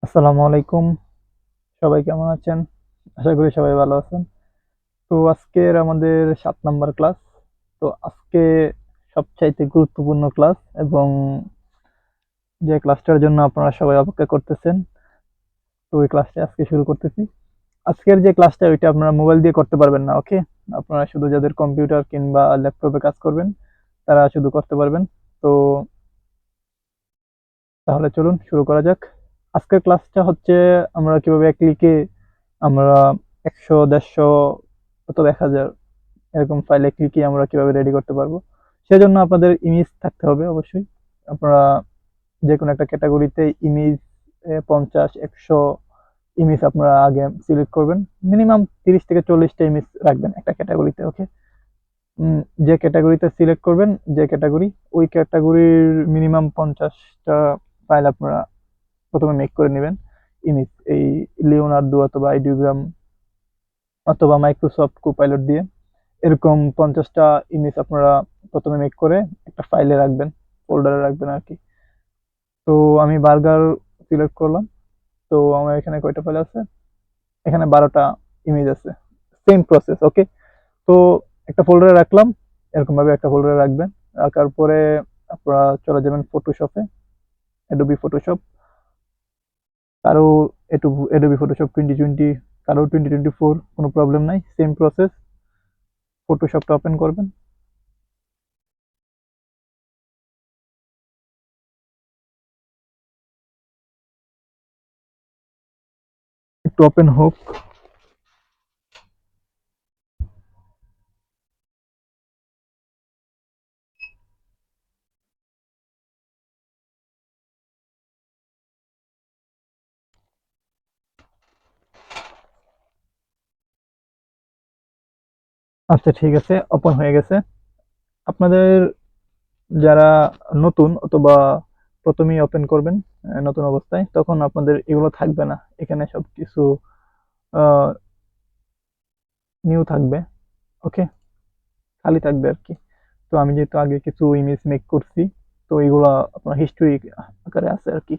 আসসালামু আলাইকুম। সবাই কেমন আছেন? আশা করি সবাই ভালো আছেন। তো আজকের আমাদের ৭ নাম্বার ক্লাস। তো আজকে সবচাইতে গুরুত্বপূর্ণ ক্লাস এবং যে ক্লাসটার জন্য আপনারা সবাই অপেক্ষা করতেছেন। তো ওই ক্লাসটা আজকে শুরু করতেছি। আজকের যে ক্লাসটা ওইটা আপনারা মোবাইল দিয়ে করতে পারবেন না, ওকে? আপনারা শুধু যাদের কম্পিউটার কিংবা ল্যাপটপে কাজ করবেন, তারা শুধু করতে পারবেন। তো তাহলে চলুন শুরু করা যাক। আজকের ক্লাসটা হচ্ছে আমরা কিভাবে এক ক্লিকে আমরা ১০০, ১৫০ অথবা ১০০০ এরকম ফাইলে ক্লিকে আমরা কিভাবে রেডি করতে পারবো। সেজন্য আপনাদের ইমেজ থাকতে হবে অবশ্যই। আপনারা যেকোনো একটা ক্যাটেগরিতে ইমেজ ৫০, ১০০ ইমেজ আপনারা আগে সিলেক্ট করবেন। মিনিমাম ৩০ থেকে ৪০ টা ইমেজ রাখবেন একটা ক্যাটেগরিতে, ওকে? উম যে ক্যাটেগরিতে সিলেক্ট করবেন, যে ক্যাটেগরি, ওই ক্যাটেগরির মিনিমাম ৫০ টা ফাইল আপনারা ১ম এ মেক করে নিবেন। ইমেজ এই লিওনার্দো অথবা আইডিওগ্রাম অথবা মাইক্রোসফট কোপাইলট দিয়ে এরকম ৫০ টা ইমেজ আপনারা ১ম এ মেক করে একটা ফাইলে রাখবেন, ফোল্ডারে রাখবেন আরকি। তো আমি বার্গার সিলেক্ট করলাম। তো আমার এখানে কয়টা ফাইল আছে? এখানে ১২ টা ইমেজ আছে। সেম প্রসেস, ওকে? তো একটা ফোল্ডারে রাখলাম, এরকমভাবে একটা ফোল্ডারে রাখবেন। রাখার পরে আপনারা চলে যাবেন ফটোশপে, অ্যাডোবি ফটোশপ। কারো অ্যাডোবি ফটোশপ 2020, কারো 2024, কোনো প্রবলেম নাই। Same process. ফটোশপটা ওপেন করবেন। একটু ওপেন হোক। আচ্ছা, ঠিক আছে, ওপেন হয়ে গেছে। আপনাদের যারা নতুন অথবা প্রথমেই ওপেন করবেন নতুন অবস্থায়, তখন আপনাদের এগুলো থাকবে না। এখানে সবকিছু নিউ থাকবে, ওকে? খালি থাকবে আরকি। তো আমি যেহেতু আগে কিছু ইমেজ মেক করছি, তো এগুলা আপনার হিস্ট্রি আকারে আছে আরকি।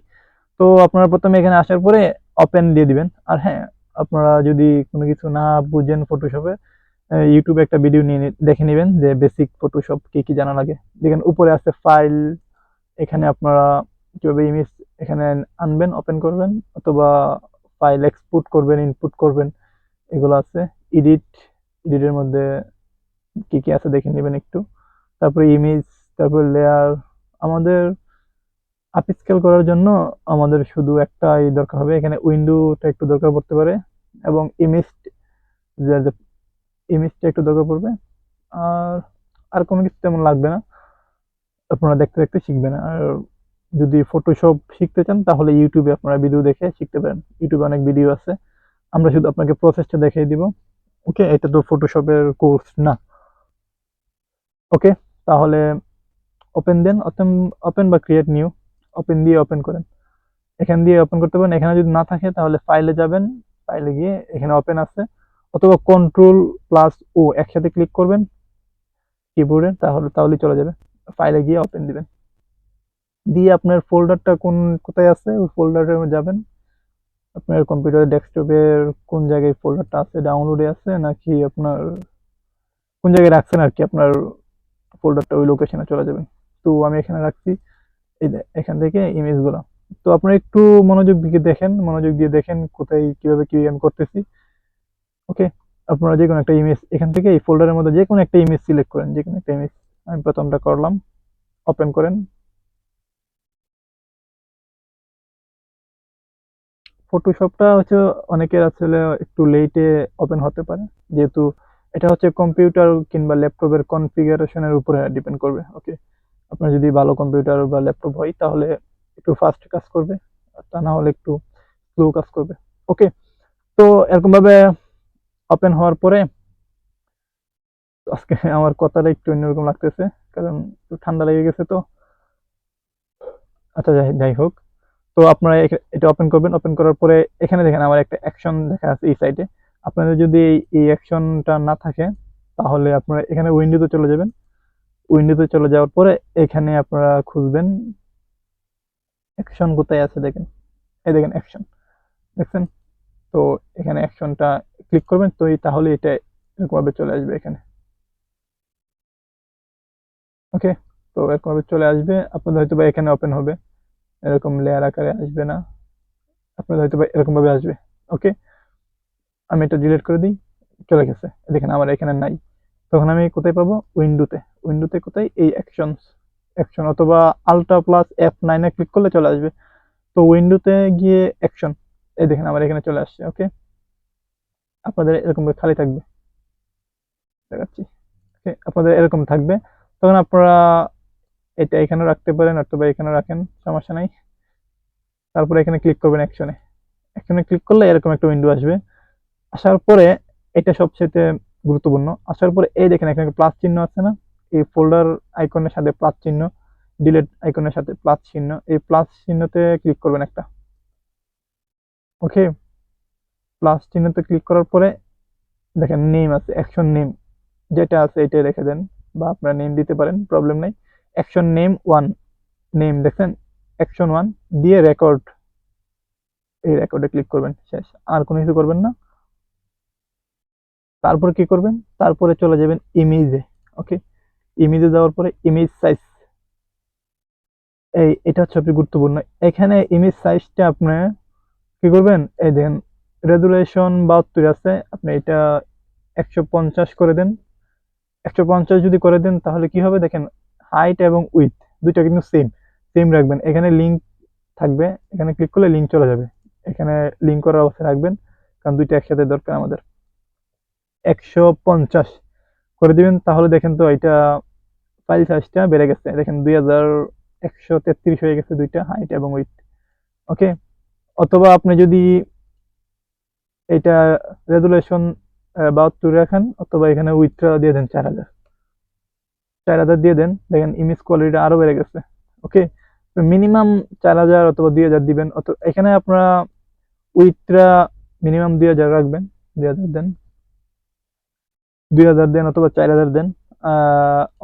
তো আপনারা ১ম এ এখানে আসার পরে ওপেন দিয়ে দিবেন। আর হ্যাঁ, আপনারা যদি কোনো কিছু না বুঝেন ফটোশপে, ইউটিউবে একটা ভিডিও নিয়ে দেখে নিবেন যে বেসিক ফটোশপ কি, কি জানা লাগে। দেখেন উপরে আছে ফাইল, এখানে আপনারা কিভাবে ইমেজ এখানে আনবেন, ওপেন করবেন অথবা ফাইল এক্সপোর্ট করবেন, ইনপুট করবেন, এগুলো আছে। এডিট, এডিটের মধ্যে কি, কি আছে দেখে নিবেন একটু। তারপরে ইমেজ, তারপর লেয়ার। আমাদের আপস্কেল করার জন্য আমাদের শুধু একটাই দরকার হবে। এখানে উইন্ডোটা একটু দরকার পড়তে পারে এবং যে ইমেজটা একটু দরকার পড়বে। আর আর কোনো কিছু তেমন লাগবে না। আপনারা দেখতে দেখতে শিখবেন। আর যদি ফটোশপ শিখতে চান তাহলে ইউটিউবে আপনারা ভিডিও দেখে শিখতে পারেন। ইউটিউবে অনেক ভিডিও আছে। আমরা শুধু আপনাকে প্রসেসটা দেখিয়ে দিব, ওকে? এটা তো ফটোশপের কোর্স না, ওকে? তাহলে ওপেন দেন, ওপেন, ওপেন বা ক্রিয়েট নিউ, ওপেন দিয়ে ওপেন করেন। এখান দিয়ে ওপেন করতে পারেন। এখানে যদি না থাকে তাহলে ফাইলে যাবেন, ফাইলে গিয়ে এখানে ওপেন আছে, অথবা কন্ট্রোল প্লাস ও একসাথে ক্লিক করবেন কিবোর্ডে, তাহলেই চলে যাবে। ফাইলে গিয়ে ওপেন দিবেন। দিয়ে আপনার ফোল্ডারটা কোথায় আছে ওই ফোল্ডারে যাবেন। আপনার কম্পিউটারের ডেস্কটপের কোন জায়গায় ফোল্ডারটা আছে, ডাউনলোডে আছে নাকি আপনার কোন জায়গায় রাখছেন আর কি আপনার ফোল্ডারটা, ওই লোকেশনে চলে যাবেন। তো আমি এখানে রাখছি, এই যে এখান থেকে ইমেজগুলো। তো আপনারা একটু মনোযোগ দিয়ে দেখেন কোথায় কিভাবে কি আমি করতেছি, ওকে? আপনারা যে কোনো একটা ইমেজ এখান থেকে এই ফোল্ডারের মধ্যে যে কোনো একটা ইমেজ সিলেক্ট করেন, যে কোনো একটা ইমেজ। আমি প্রথমটা করলাম, ওপেন করেন। ফটোশপটা হচ্ছে অনেকের আসলে একটু লেটে ওপেন হতে পারে, যেহেতু এটা হচ্ছে কম্পিউটার কিংবা ল্যাপটপের কনফিগারেশনের উপরে ডিপেন্ড করবে, ওকে? আপনার যদি ভালো কম্পিউটার বা ল্যাপটপ হয় তাহলে একটু ফাস্ট কাজ করবে, আর তা না হলে একটু স্লো কাজ করবে, ওকে? তো এরকম ভাবে ওপেন হওয়ার পরে আজকে আমার কথাটা একটু অন্যরকম লাগতেছে, কারণ একটু ঠান্ডা লেগে গেছে তো। আচ্ছা, যাই যাই হোক। তো আপনারা এটা ওপেন করবেন। ওপেন করার পরে এখানে দেখেন আমার একটা অ্যাকশন লেখা আছে এই সাইডে। আপনাদের যদি এই অ্যাকশনটা না থাকে তাহলে আপনারা এখানে উইন্ডোতে চলে যাবেন। উইন্ডোতে চলে যাওয়ার পরে এখানে আপনারা খুঁজবেন অ্যাকশন কোথায় আছে, দেখেন। এই দেখেন অ্যাকশন। দেখছেন? তো এখানে অ্যাকশনটা ক্লিক করবেন, তো তাহলে এটা এরকমভাবে চলে আসবে এখানে। ওকে, তো এরকমভাবে চলে আসবে, আপনাদের হয়তো বা এখানে ওপেন হবে, এরকম লেয়ার আকারে আসবে না, আপনাদের হয়তো বা এরকমভাবে আসবে। ওকে, আমি এটা ডিলিট করে দিই, চলে গেছে, দেখেন আমার এখানে নাই। তখন আমি কোথায় পাবো? উইন্ডোতে। উইন্ডোতে কোথায়? এই অ্যাকশন অথবা আল্ট্রা প্লাস F9 ক্লিক করলে চলে আসবে। তো উইন্ডোতে গিয়ে অ্যাকশন, এই দেখেন আমার এখানে চলে আসছে। ওকে, আপনাদের এরকম খালি থাকবে, দেখাচ্ছি। ওকে, আপনাদের এরকম থাকবে, তখন আপনারা এটা এখানেও রাখতে পারেন অথবা এখানেও রাখেন, সমস্যা নাই। তারপরে এখানে ক্লিক করবেন অ্যাকশনে। অ্যাকশনে ক্লিক করলে এরকম একটা উইন্ডো আসবে। আসার পরে এটা সবচেয়ে গুরুত্বপূর্ণ, আসার পরে এই দেখেন এখানে প্লাস চিহ্ন আছে না, এই ফোল্ডার আইকনের সাথে প্লাস চিহ্ন, ডিলিট আইকনের সাথে প্লাস চিহ্ন, এই প্লাস চিহ্নতে ক্লিক করবেন একটা। ওকে, প্লাস চিহ্নতে ক্লিক করার পরে দেখেন নেম আছে, অ্যাকশন নেম যেটা আছে এটাই রেখে দেন, বা আপনারা নেম দিতে পারেন, প্রবলেম নাই। অ্যাকশন নেম ওয়ান, নেম দেখেন অ্যাকশন ওয়ান দিয়ে রেকর্ড, এই রেকর্ডে ক্লিক করবেন, শেষ, আর কোনো কিছু করবেন না। তারপর কি করবেন? তারপরে চলে যাবেন ইমেজে। ওকে, ইমেজে যাওয়ার পরে ইমেজ সাইজ, এটা হচ্ছে সবচেয়ে গুরুত্বপূর্ণ। এখানে ইমেজ সাইজটা আপনি কি করবেন? এই দেখেন রেজুলেশন 72 আছে, আপনি এটা 150 করে দেন। 150 যদি করে দেন তাহলে কি হবে দেখেন, হাইট এবং উইথ দুইটা কিন্তু সেম সেম রাখবেন। এখানে লিঙ্ক থাকবে, এখানে ক্লিক করলে লিঙ্ক চলে যাবে, এখানে লিঙ্ক করার অবস্থায় রাখবেন, কারণ দুইটা একসাথে দরকার আমাদের। 150 করে দিবেন, তাহলে দেখেন তো এটা ফাইল সাইজটা বেড়ে গেছে, দেখেন 2133 হয়ে গেছে দুইটা, হাইট এবং উইথ। ওকে, অথবা আপনি যদি এটা রেজুলেশন 72 রাখেন, অথবা এখানে উইথটা দিয়ে দেন 4000 দিয়ে দেন, দেখেন ইমেজ কোয়ালিটি আরো বেড়ে গেছে। ওকে, মিনিমাম 4000 অথবা 2000 দিবেন, অথবা এখানে আপনারা উইথটা মিনিমাম 2000 রাখবেন, 2000 দেন, 2000 দেন অথবা 4000 দেন,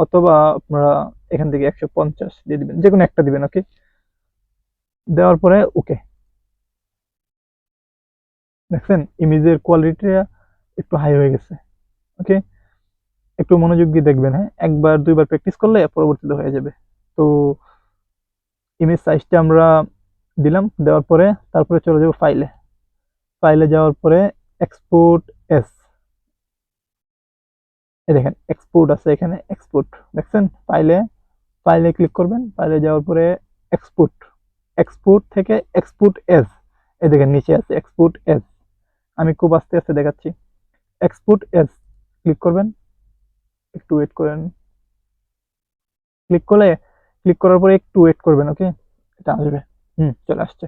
অথবা আপনারা এখান থেকে 150 দিয়ে দিবেন, যে কোনো একটা দিবেন। ওকে, দেওয়ার পরে ওকে, দেখছেন ইমেজের কোয়ালিটিটা একটু হাই হয়ে গেছে। ওকে, একটু মনোযোগ দিয়ে দেখবেন, হ্যাঁ, একবার দুইবার প্র্যাকটিস করলে পরবর্তীতে হয়ে যাবে। তো ইমেজ সাইজটা আমরা দিলাম, দেওয়ার পরে তারপরে চলে যাব ফাইলে। ফাইলে যাওয়ার পরে এক্সপোর্ট এস, এই দেখেন এক্সপোর্ট আছে এখানে, এক্সপোর্ট দেখছেন, ফাইলে ফাইলে ক্লিক করবেন, ফাইলে যাওয়ার পরে এক্সপোর্ট, এক্সপোর্ট থেকে এক্সপোর্ট এস, এই দেখেন নিচে আছে এক্সপোর্ট এস, আমি খুব আস্তে আস্তে দেখাচ্ছি। এক্সপোর্ট এস ক্লিক করবেন, একটু ওয়েট করেন, ক্লিক করলে, ক্লিক করার পরে একটু ওয়েট করবেন। ওকে, এটা আসবে, চলে আসছে।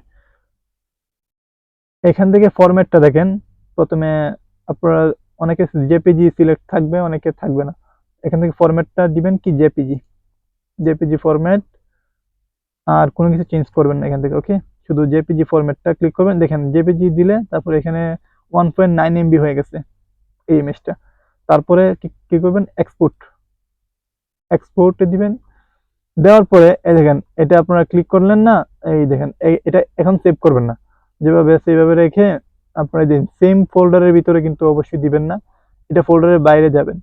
এখান থেকে ফরম্যাটটা দেখেন, প্রথমে আপনারা অনেকে জেপিজি সিলেক্ট থাকবে, অনেকে থাকবে না। এখান থেকে ফরম্যাটটা দিবেন কি জেপিজি, জেপিজি ফরম্যাট, আর কোনো কিছু চেঞ্জ করবেন না এখান থেকে। ওকে, শুধু জেপিজি ফরম্যাটটা ক্লিক করবেন, দেখেন জেপিজি দিলে তারপরে এখানে 1.9 MB হয়ে গেছে এই ইমেজটা। তারপরে কি করবেন? এক্সপোর্ট, এক্সপোর্টে দিবেন, দেওয়ার পরে এই দেখেন এটা আপনারা ক্লিক করলেন না, এই দেখেন এটা এখন সেভ করবেন না, যেভাবে আছে এইভাবে রেখে আপনারা দিন, সেম ফোল্ডারের ভিতরে কিন্তু অবশ্যই দিবেন না, এটা ফোল্ডারের বাইরে যাবেন,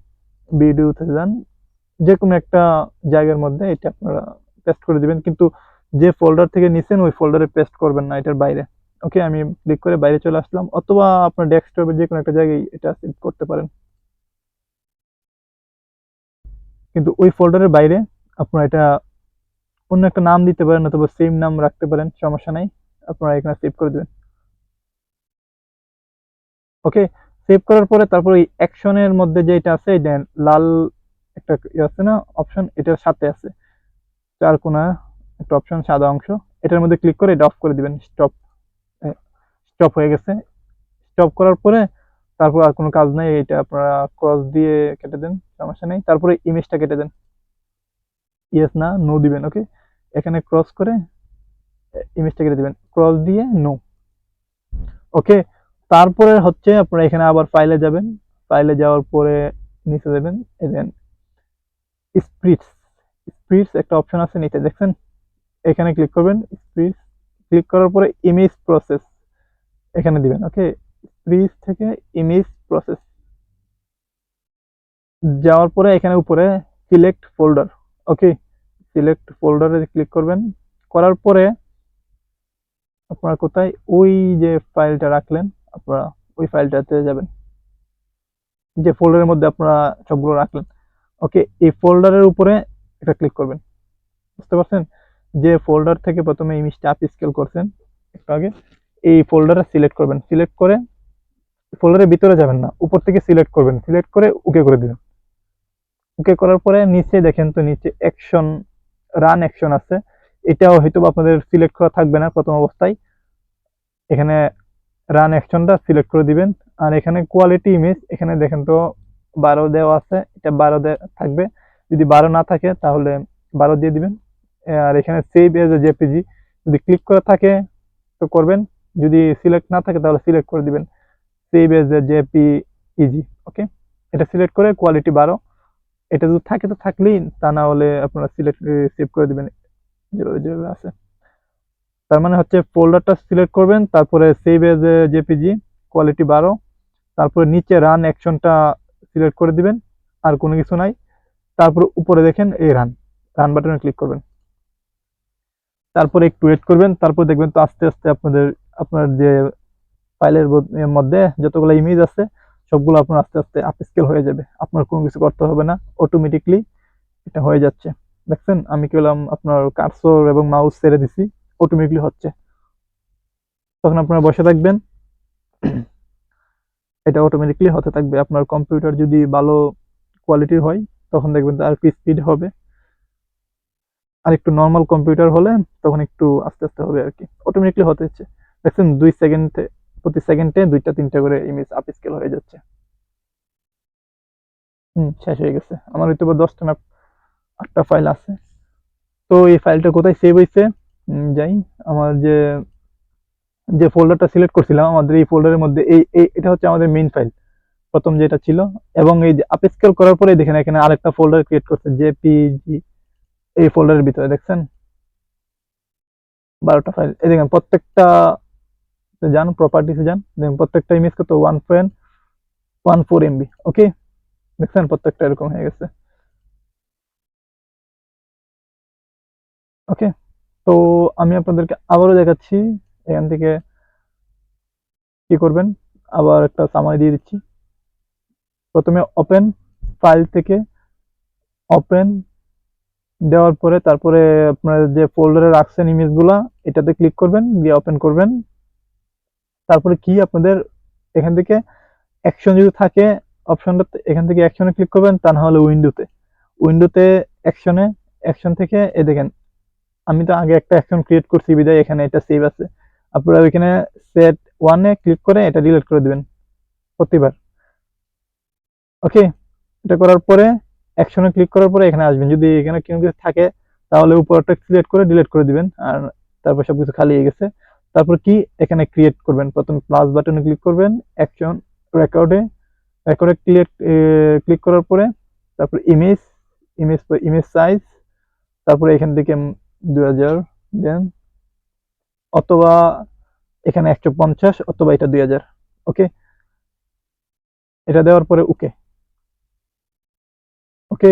ভিডিওতে যান, যে কোনো একটা জায়গার মধ্যে এটা আপনারা পেস্ট করে দিবেন, কিন্তু যে ফোল্ডার থেকে নিছেন ওই ফোল্ডারে পেস্ট করবেন না, এটার বাইরে। ওকে, আমি ক্লিক করে বাইরে চলে আসলাম, অথবা আপনার ডেস্কটপে যে কোনো একটা জায়গায় এটা সেভ করতে পারেন, কিন্তু ওই ফোল্ডারের বাইরে আপনারা এটা অন্য একটা নাম দিতে পারেন, অথবা সেম নাম রাখতে পারেন, সমস্যা নাই, আপনারা এখানে সেভ করে দেবেন। ওকে, সেভ করার পরে তারপর এই অ্যাকশনের মধ্যে যেটা আছে এই দেন লাল একটা আছে না অপশন, এটার সাথে আছে চার কোনা একটা অপশন, সাদা অংশ, এটার মধ্যে ক্লিক করে এটা অফ করে দিবেন, স্টপ, স্টপ হয়ে গেছে। স্টপ করার পরে তারপর আর কোনো কাজ নাই, এটা আপনারা ক্রস দিয়ে কেটে দেন, সমস্যা নেই। তারপরে ইমেজটা কেটে দেন, ইয়েস না নো দিবেন। ওকে, এখানে ক্রস করে ইমেজটা কেটে দিবেন, ক্রস দিয়ে নো। ওকে, তারপরে হচ্ছে আপনারা এখানে আবার ফাইলে যাবেন, ফাইলে যাওয়ার পরে নিচে দেবেন, এই দেন স্প্রিটস, স্প্রিটস একটা অপশন আছে নিচে দেখছেন, এখানে ক্লিক করবেন স্প্রিটস, ক্লিক করার পরে ইমেজ প্রসেস, এখানে দিবেন। ওকে, স্প্রিজ থেকে ইমেজ প্রসেস যাওয়ার পরে এখানে উপরে সিলেক্ট ফোল্ডার। ওকে, সিলেক্ট ফোল্ডারে ক্লিক করবেন। করার পরে আপনারা কোথায় ওই যে ফাইলটা রাখলেন, আপনারা ওই ফাইলটাতে যাবেন, যে ফোল্ডারের মধ্যে আপনারা সবগুলো রাখলেন। ওকে, এই ফোল্ডারের উপরে এটা ক্লিক করবেন। বুঝতে পারছেন? যে ফোল্ডার থেকে প্রথমে ইমেজটা আপ স্কেল করছেন একটু আগে, এই ফোল্ডারে সিলেক্ট করবেন। সিলেক্ট করে ফোল্ডারের ভিতরে যাবেন না, উপর থেকে সিলেক্ট করবেন। সিলেক্ট করে ওকে করে দিবেন। ওকে করার পরে নিচে দেখেন তো, নিচে অ্যাকশন, রান অ্যাকশন আছে। এটাও হয়তো আপনাদের সিলেক্ট করা থাকবে না প্রথম অবস্থায়। এখানে রান অ্যাকশনটা সিলেক্ট করে দিবেন। আর এখানে কোয়ালিটি ইমেজ, এখানে দেখেন তো 12 দেওয়া আছে, এটা 12 থাকবে। যদি 12 না থাকে তাহলে 12 দিয়ে দিবেন। আর এখানে সেভ এজ এ জেপিজি যদি ক্লিক করা থাকে তো করবেন, যদি সিলেক্ট না থাকে তাহলে সিলেক্ট করে দিবেন সেভ এজ এ জেপিইজি। ওকে, এটা সিলেক্ট করে কোয়ালিটি 12, এটা যদি থাকে তো থাকলেই, তা না হলে আপনারা সিলেক্ট সেভ করে দিবেন যেভাবে যেভাবে আছে। তার মানে হচ্ছে ফোল্ডারটা সিলেক্ট করবেন, তারপরে save as a JPG quality 12, তারপরে নিচে রান অ্যাকশনটা সিলেক্ট করে দিবেন। আর কোনো কিছু নাই। তারপর উপরে দেখেন এই রান, রান বাটনে ক্লিক করবেন। তারপরে একটু ওয়েট করবেন। তারপর দেখবেন তো আস্তে আস্তে আপনার যে ফাইলের মধ্যে যতগুলো ইমেজ আছে সবগুলো আপনার আস্তে আস্তে আপস্কেল হয়ে যাবে। আপনার কোনো কিছু করতে হবে না, অটোমেটিকলি এটা হয়ে যাচ্ছে। দেখছেন আমি কি বললাম, আপনার কার্সর এবং মাউস ছেড়ে দিছি, অটোমেটিকলি হচ্ছে। তখন আপনারা বসে থাকবেন, এটা অটোমেটিকলি হতে থাকবে। আপনার কম্পিউটার যদি ভালো কোয়ালিটির হয় তখন দেখবেন আর একটু স্পিড হবে, আর একটু নর্মাল কম্পিউটার হলে তখন একটু আস্তে আস্তে হবে আর কি। অটোমেটিকলি হতে হচ্ছে। দেখছেন 2 সেকেন্ডে, প্রতি সেকেন্ডে 2টা 3টা করে ইমেজ আপ স্কেল হয়ে যাচ্ছে। শেষ হয়ে গেছে। আমার হয়তো বা 10টা না 8টা ফাইল আছে। তো এই ফাইলটা কোথায় সেভ হয়েছে, যাই, আমার যে যে ফোল্ডারটা সিলেক্ট করছিলাম, আমাদের এই ফোল্ডারের মধ্যে এটা হচ্ছে আমাদের মেইন ফাইল, প্রথম যেটা ছিল। এবং এই যে আপস্কেল করার পরে দেখেন এখানে আরেকটা ফোল্ডার ক্রিয়েট করছে জেপিজি, এই ফোল্ডারের ভিতরে দেখছেন 12টা ফাইল। এই দেখেন প্রত্যেকটা, যান প্রপার্টিসে যান, দেখেন প্রত্যেকটা ইমেজ কত 1.14 MB। ওকে, দেখছেন প্রত্যেকটা এরকম হয়ে গেছে। ওকে, তো আমি আপনাদেরকে আবারও দেখাচ্ছি এখান থেকে কি করবেন। আবার একটা সামারি দিয়ে দিচ্ছি। প্রথমে ওপেন, ফাইল থেকে ওপেন দেওয়ার পরে তারপরে আপনার যে ফোল্ডারে রাখছেন ইমেজগুলা, এটাতে ক্লিক করবেন, দিয়ে ওপেন করবেন। তারপরে কি আপনাদের এখান থেকে অ্যাকশন যদি থাকে অপশনটা, এখান থেকে অ্যাকশনে ক্লিক করবেন, তা না হলে উইন্ডোতে অ্যাকশনে, অ্যাকশন থেকে দেখেন আমি তো আগে একটা অ্যাকশন ক্রিয়েট করছি বিদায় এখানে এটা সেভ আছে। আপনারা ওইখানে সেট ওয়ানে ক্লিক করে এটা ডিলিট করে দিবেন প্রতিবার। ওকে, এটা করার পরে অ্যাকশনে ক্লিক করার পরে এখানে আসবেন। যদি এখানে কোনো কিছু থাকে তাহলে উপরটা সিলেক্ট করে ডিলিট করে দিবেন। আর তারপর সবকিছু খালি হয়ে গেছে। তারপর কি এখানে ক্রিয়েট করবেন, প্রথম প্লাস বাটনে ক্লিক করবেন, অ্যাকশন রেকর্ডে, রেকর্ডে ক্লিক করার পরে তারপর ইমেজ সাইজ, তারপরে এখান থেকে 2000 দেন, অথবা এখানে 150, অথবা এটা 2000। ওকে, এটা দেওয়ার পরে ওকে। ওকে,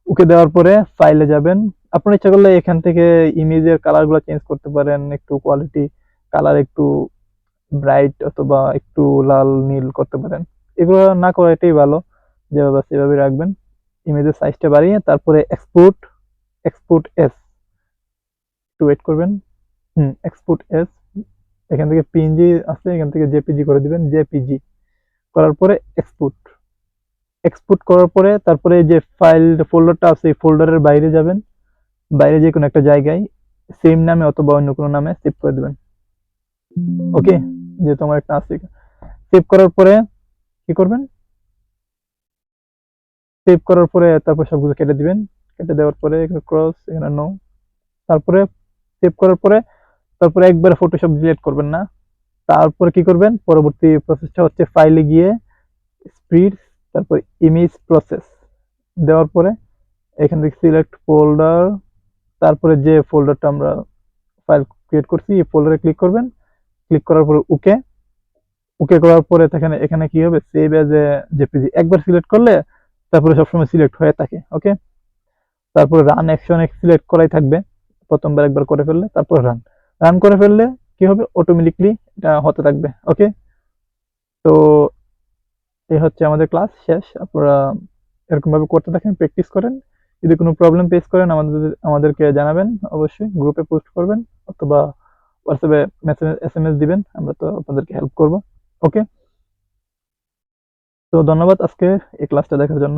ওকে দেওয়ার পরে ফাইলে যাবেন। আপনার ইচ্ছা করলে এখান থেকে ইমেজের কালার গুলো চেঞ্জ করতে পারেন, একটু কোয়ালিটি কালার একটু ব্রাইট অথবা একটু লাল নীল করতে পারেন। এগুলো না করা এটাই ভালো, যেভাবে আছে সেভাবে রাখবেন। ইমেজের সাইজটা বাড়িয়ে তারপরে এক্সপোর্ট এস, একটু ওয়েট করবেন। এক্সপোর্ট এস, এখান থেকে পিএনজি আছে, এখান থেকে জেপিজি করে দিবেন। জেপিজি করার পরে এক্সপোর্ট করার পরে তারপরে যে ফাইল ফোল্ডারটা আছে এই ফোল্ডারের বাইরে যাবেন, বাইরে যে কোনো একটা জায়গায় সেম নামে অথবা অন্য কোনো নামে সেভ করে দেবেন। ওকে, যেহেতু আমার একটা আছে, সেভ করার পরে কি করবেন, সেভ করার পরে তারপর সবগুলো কেটে দিবেন। কেটে দেওয়ার পরে এখানে ক্রস, এখানে নো। তারপরে সেভ করার পরে তারপরে একবার ফটোশপ ডিলিট করবেন না। তারপরে কি করবেন, পরবর্তী প্রসেসটা হচ্ছে ফাইলে গিয়ে স্প্রিড, তারপর ইমেজ প্রসেস দেওয়ার পরে এখান থেকে সিলেক্ট ফোল্ডার, তারপরে যে ফোল্ডারটা আমরা ফাইল ক্রিয়েট করছি এই ফোল্ডারে ক্লিক করবেন। ক্লিক করার পরে ওকে, ওকে করার পরে এখানে এখানে কি হবে, সেভ এজ এ জেপিজি একবার সিলেক্ট করলে তারপরে সবসময় সিলেক্ট হয়ে থাকে। ওকে, তারপরে রান অ্যাকশন সিলেক্ট করাই থাকবে, প্রথমবার একবার করে ফেললে তারপর রান, রান করে ফেললে কি হবে, অটোমেটিকলি এটা হতে থাকবে। ওকে, তো এই হচ্ছে আমাদের ক্লাস শেষ। আপনারা এরকম ভাবে করতে থাকেন, প্র্যাকটিস করেন। যদি কোনো প্রবলেম ফেস করেন আমাদেরকে জানাবেন, অবশ্যই গ্রুপে পোস্ট করবেন অথবা হোয়াটসঅ্যাপে মেসেজ এসএমএস দিবেন, আমরা তো আপনাদেরকে হেল্প করব। ওকে, তো ধন্যবাদ আজকে এই ক্লাসটা দেখার জন্য।